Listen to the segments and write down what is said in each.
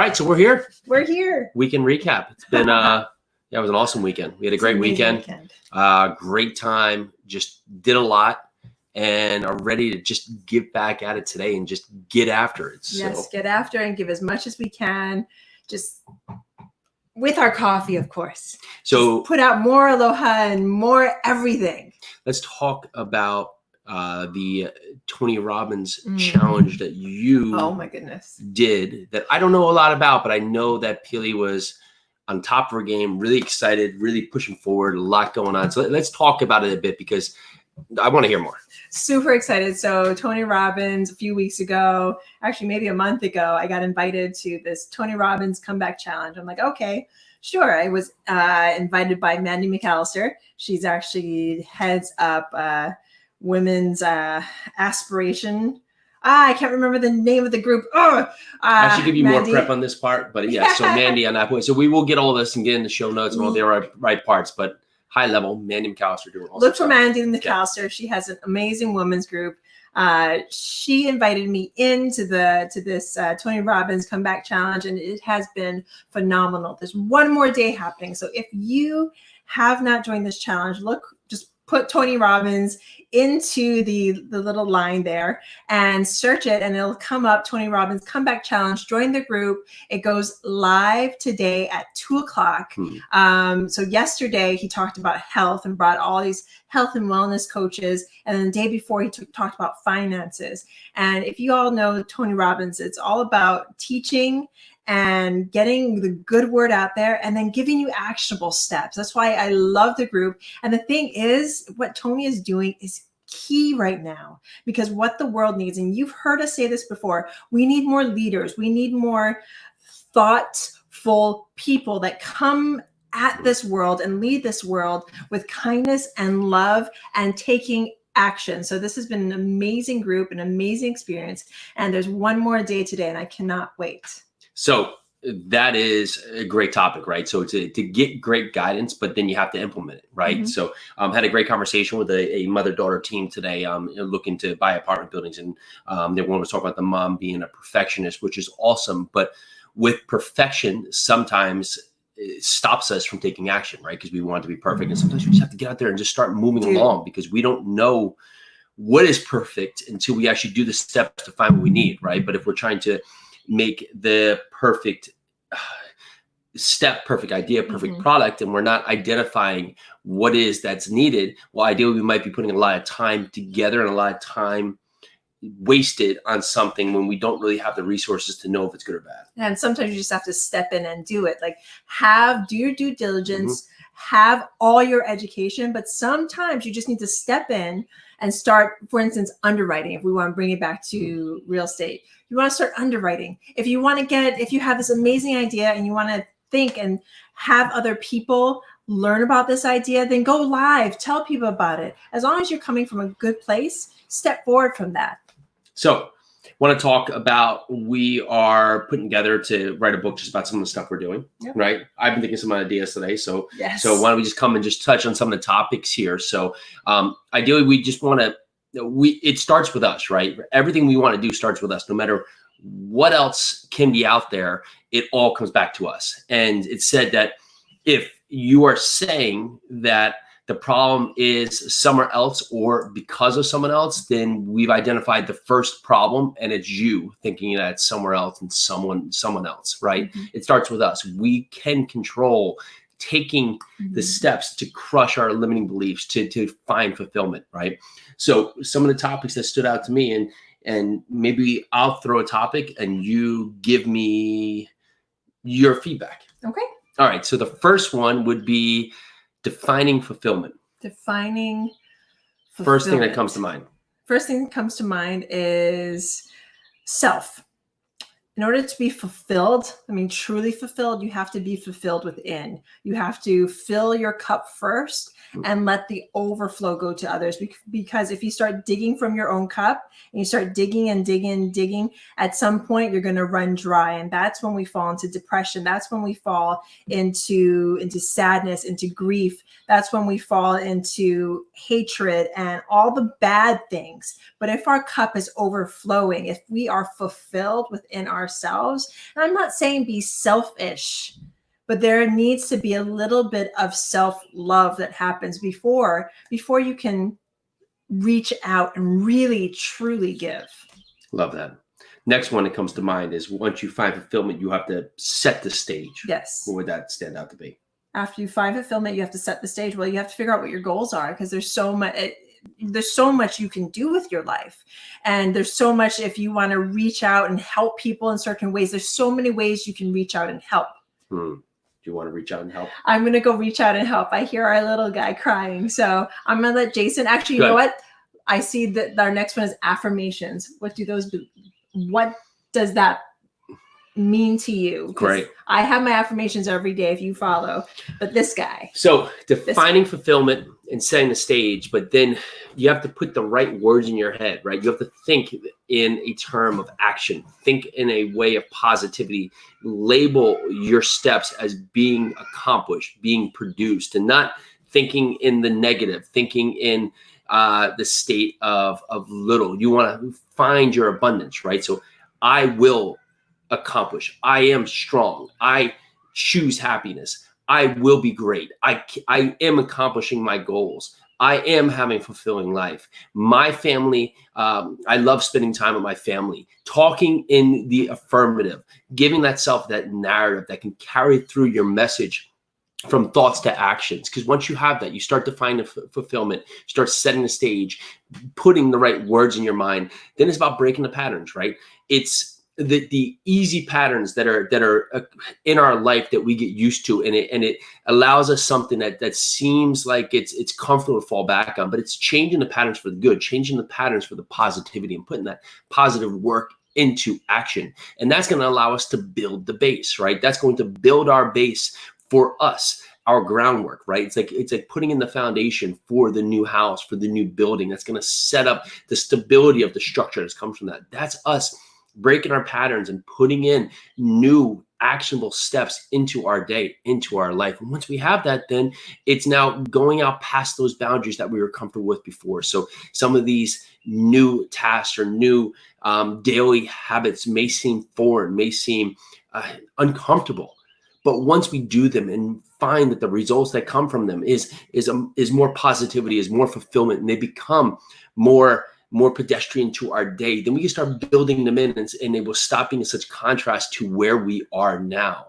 right, so we're here. We're here. Weekend recap. It's been it was an awesome weekend. We had a great weekend. Great time. Just did a lot and are ready to just get back at it today and just get after it. Yes, get after it and give as much as we can. Just with our coffee, of course. So just put out more aloha and more everything. Let's talk about the Tony Robbins challenge that you oh my goodness did that I don't know a lot about, but I know that Pili was on top of her game, really excited, really pushing forward, a lot going on. So let's talk about it a bit because I want to hear more. Super excited. So Tony Robbins, a few weeks ago, actually maybe a month ago, I got invited to this Tony Robbins comeback challenge. I'm like, okay, sure. I was invited by Mandy McAllister. She's actually heads up women's aspiration. I can't remember the name of the group. I should give you Mandy. more prep on this part, but yeah, so Mandy on that point. So we will get all this and get in the show notes and all the right parts, but high level, Mandy McAllister doing all Look for Mandy McAllister. She has an amazing women's group. She invited me into this Tony Robbins comeback challenge, and it has been phenomenal. There's one more day happening. So if you have not joined this challenge, just put Tony Robbins into the little line there and search it, and it'll come up, Tony Robbins Comeback Challenge. Join the group. It goes live today at 2:00. So yesterday he talked about health and brought all these health and wellness coaches, and then the day before he talked about finances. And if you all know Tony Robbins, it's all about teaching and getting the good word out there and then giving you actionable steps. That's why I love the group. And the thing is, what Tony is doing is key right now, because what the world needs, and you've heard us say this before, we need more leaders. We need more thoughtful people that come at this world and lead this world with kindness and love and taking action. So this has been an amazing group, an amazing experience. And there's one more day today, and I cannot wait. So that is a great topic, right? So to get great guidance, but then you have to implement it, right? So had a great conversation with a mother-daughter team today, looking to buy apartment buildings. And they want to talk about the mom being a perfectionist, which is awesome. But with perfection, sometimes it stops us from taking action, right? Because we want it to be perfect. And sometimes we just have to get out there and just start moving along, because we don't know what is perfect until we actually do the steps to find what we need, right? But if we're trying to make the perfect step, perfect idea, perfect product, and we're not identifying what is that's needed, well, ideally we might be putting a lot of time together and a lot of time wasted on something when we don't really have the resources to know if it's good or bad. And sometimes you just have to step in and do it. Like, do your due diligence, have all your education, but sometimes you just need to step in and start, for instance, underwriting. If we want to bring it back to real estate, you want to start underwriting. If you want to if you have this amazing idea and you want to think and have other people learn about this idea, then go live, tell people about it. As long as you're coming from a good place, step forward from that. So want to talk about, we are putting together to write a book just about some of the stuff we're doing, right? I've been thinking some ideas today. So, so why don't we just come and just touch on some of the topics here? So ideally, we just want to, it starts with us, right? Everything we want to do starts with us. No matter what else can be out there, it all comes back to us. And it's said that if you are saying that the problem is somewhere else or because of someone else, then we've identified the first problem, and it's you thinking that it's somewhere else and someone else, right? It starts with us. We can control taking the steps to crush our limiting beliefs, to find fulfillment, right? So some of the topics that stood out to me, and maybe I'll throw a topic and you give me your feedback. Okay. All right. So the first one would be defining fulfillment. Defining fulfillment. First thing that comes to mind. First thing that comes to mind is self. In order to be fulfilled, I mean, truly fulfilled, you have to be fulfilled within. You have to fill your cup first and let the overflow go to others. Because if you start digging from your own cup and you start digging and digging and digging, at some point you're going to run dry. And that's when we fall into depression. That's when we fall into sadness, into grief. That's when we fall into hatred and all the bad things. But if our cup is overflowing, if we are fulfilled within ourselves, ourselves. And I'm not saying be selfish, but there needs to be a little bit of self-love that happens before you can reach out and really, truly give. Love that. Next one that comes to mind is once you find fulfillment, you have to set the stage. Yes. What would that stand out to be? After you find fulfillment, you have to set the stage. Well, you have to figure out what your goals are, because there's so much you can do with your life. And there's so much, if you want to reach out and help people in certain ways, there's so many ways you can reach out and help. Do you want to reach out and help? I'm going to go reach out and help. I hear our little guy crying. So I'm going to let Jason, actually, you know what? I see that our next one is affirmations. What do those do? What does that mean to you? Great. I have my affirmations every day if you follow, but this guy. So defining fulfillment and setting the stage, but then you have to put the right words in your head, right? You have to think in a term of action, think in a way of positivity, label your steps as being accomplished, being produced, and not thinking in the negative, thinking in the state of little. You want to find your abundance, right? So I will accomplish. I am strong. I choose happiness. I will be great. I am accomplishing my goals. I am having a fulfilling life. My family, I love spending time with my family, talking in the affirmative, giving that self that narrative that can carry through your message from thoughts to actions. Because once you have that, you start to find a fulfillment, start setting the stage, putting the right words in your mind. Then it's about breaking the patterns, right? It's the easy patterns that are in our life that we get used to, and it allows us something that seems like it's comfortable to fall back on, but it's changing the patterns for the good, changing the patterns for the positivity, and putting that positive work into action. And that's going to allow us to build the base, right? That's going to build our base for us, our groundwork, right? It's like putting in the foundation for the new house, for the new building. That's going to set up the stability of the structure that comes from that. That's us breaking our patterns and putting in new actionable steps into our day, into our life. And once we have that, then it's now going out past those boundaries that we were comfortable with before. So some of these new tasks or new daily habits may seem foreign, may seem uncomfortable. But once we do them and find that the results that come from them is more positivity, is more fulfillment, and they become more pedestrian to our day, then we can start building them in, and they will stop being in such contrast to where we are now.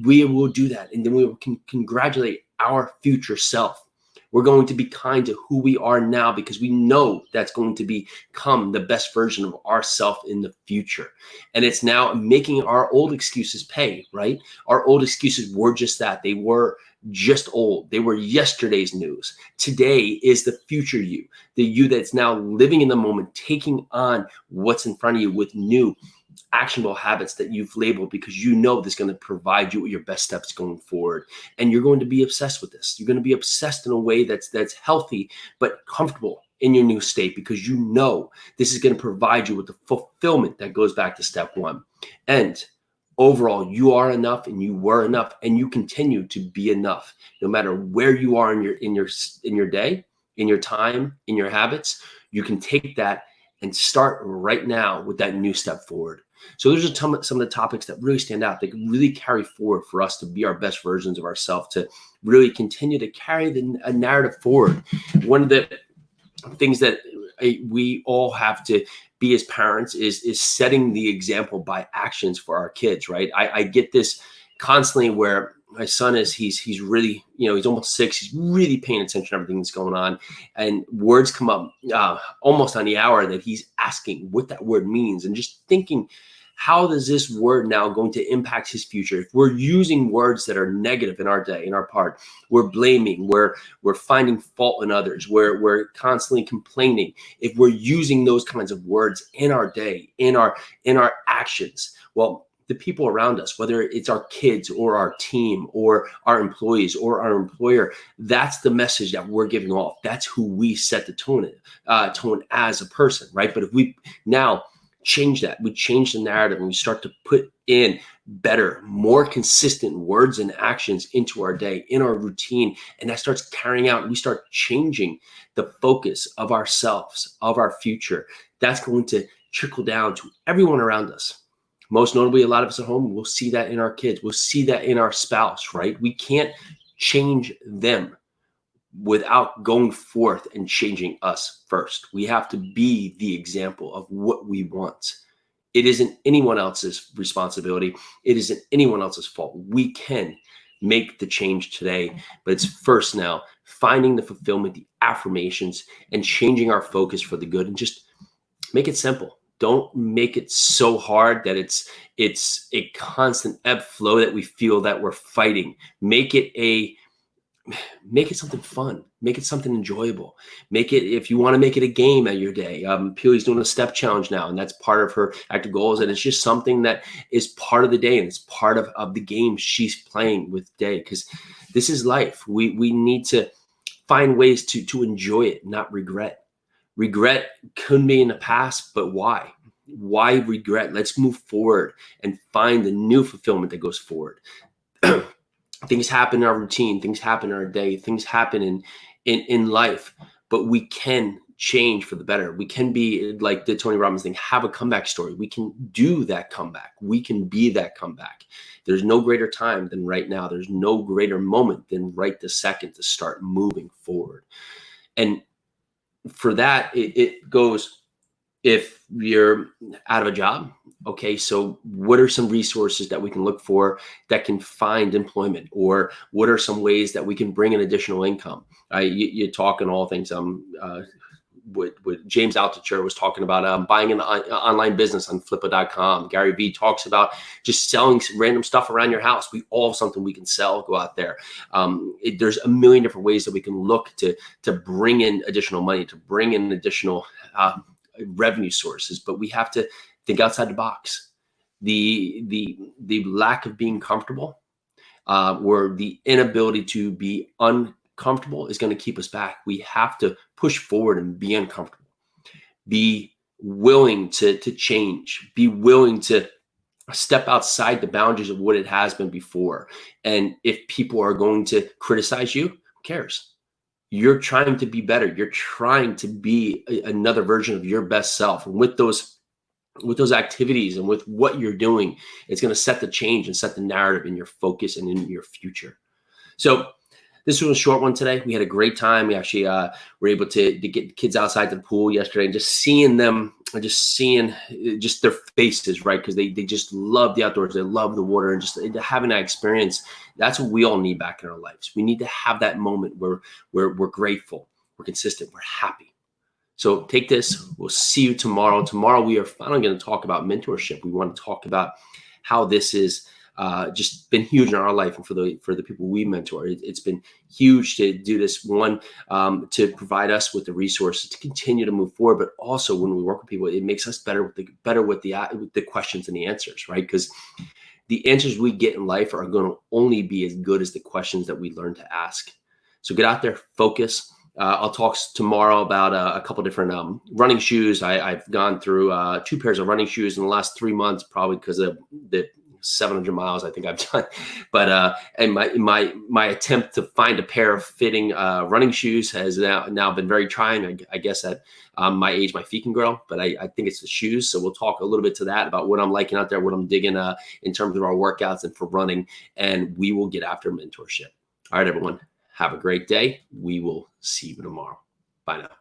We will do that, and then we will congratulate our future self. We're going to be kind to who we are now, because we know that's going to become the best version of ourselves in the future. And it's now making our old excuses pay, right? Our old excuses were just that. They were just old. They were yesterday's news. Today is the future you, the you that's now living in the moment, taking on what's in front of you with new actionable habits that you've labeled, because you know this is going to provide you with your best steps going forward. And you're going to be obsessed with this. You're going to be obsessed in a way that's healthy but comfortable in your new state, because you know this is going to provide you with the fulfillment that goes back to step one. And overall, you are enough, and you were enough, and you continue to be enough, no matter where you are in your day, in your time, in your habits. You can take that and start right now with that new step forward. So those are some of the topics that really stand out, that can really carry forward for us to be our best versions of ourselves, to really continue to carry a narrative forward. One of the things that we all have to be as parents is setting the example by actions for our kids, right? I get this constantly where my son he's really, he's almost 6. He's really paying attention to everything that's going on. And words come up almost on the hour that he's asking what that word means, and just thinking, how is this word now going to impact his future? If we're using words that are negative in our day, in our part, we're blaming, we're finding fault in others, we're constantly complaining. If we're using those kinds of words in our day, in our actions, well, the people around us, whether it's our kids or our team or our employees or our employer, that's the message that we're giving off. That's who we set the tone as a person, right? But if we now change that, we change the narrative, and we start to put in better, more consistent words and actions into our day, in our routine, and that starts carrying out, and we start changing the focus of ourselves, of our future, that's going to trickle down to everyone around us. Most notably, a lot of us at home, we'll see that in our kids. We'll see that in our spouse, right? We can't change them without going forth and changing us first. We have to be the example of what we want. It isn't anyone else's responsibility. It isn't anyone else's fault. We can make the change today, but it's first now finding the fulfillment, the affirmations, and changing our focus for the good, and just make it simple. Don't make it so hard that it's a constant ebb flow that we feel that we're fighting. Make it something fun. Make it something enjoyable. Make it, if you want to make it a game at your day. Peely's doing a step challenge now, and that's part of her active goals. And it's just something that is part of the day, and it's part of the game she's playing with day, because this is life. We need to find ways to enjoy it, not regret. Regret could be in the past, but why? Why regret? Let's move forward and find the new fulfillment that goes forward. Things happen in our routine, things happen in our day, things happen in life, but we can change for the better. We can be like the Tony Robbins thing, have a comeback story. We can do that comeback. We can be that comeback. There's no greater time than right now. There's no greater moment than right this second to start moving forward. And for that, it goes, if you're out of a job, okay, so what are some resources that we can look for that can find employment? Or what are some ways that we can bring in additional income? You're talking all things. What James Altucher was talking about, buying an online business on flippa.com. Gary Vee talks about just selling random stuff around your house. We all have something we can sell, go out there. There's a million different ways that we can look to bring in additional money, to bring in additional revenue sources, but we have to think outside the box. The lack of being comfortable, or the inability to be uncomfortable is going to keep us back. We have to push forward and be uncomfortable. Be willing to change. Be willing to step outside the boundaries of what it has been before. And if people are going to criticize you, who cares? You're trying to be better. You're trying to be another version of your best self. And with those activities and with what you're doing, it's going to set the change and set the narrative in your focus and in your future. So this was a short one today. We had a great time. We actually were able to get the kids outside to the pool yesterday, and just seeing them, just seeing just their faces, right? Because they just love the outdoors. They love the water, and just having that experience. That's what we all need back in our lives. We need to have that moment where we're grateful, we're consistent, we're happy. So take this. We'll see you tomorrow. Tomorrow we are finally going to talk about mentorship. We want to talk about how this is just been huge in our life, and for the people we mentor. It's been huge to do this, one, to provide us with the resources to continue to move forward, but also when we work with people, it makes us better with the questions and the answers, right? Because the answers we get in life are going to only be as good as the questions that we learn to ask. So get out there, focus. I'll talk tomorrow about a couple different running shoes. I've gone through 2 pairs of running shoes in the last 3 months, probably because of the 700 miles I think I've done. But and my attempt to find a pair of fitting running shoes has now been very trying. I guess at my age, my feet can grow, but I think it's the shoes. So we'll talk a little bit to that about what I'm liking out there, what I'm digging in terms of our workouts and for running, and we will get after mentorship. All right, everyone. Have a great day. We will see you tomorrow. Bye now.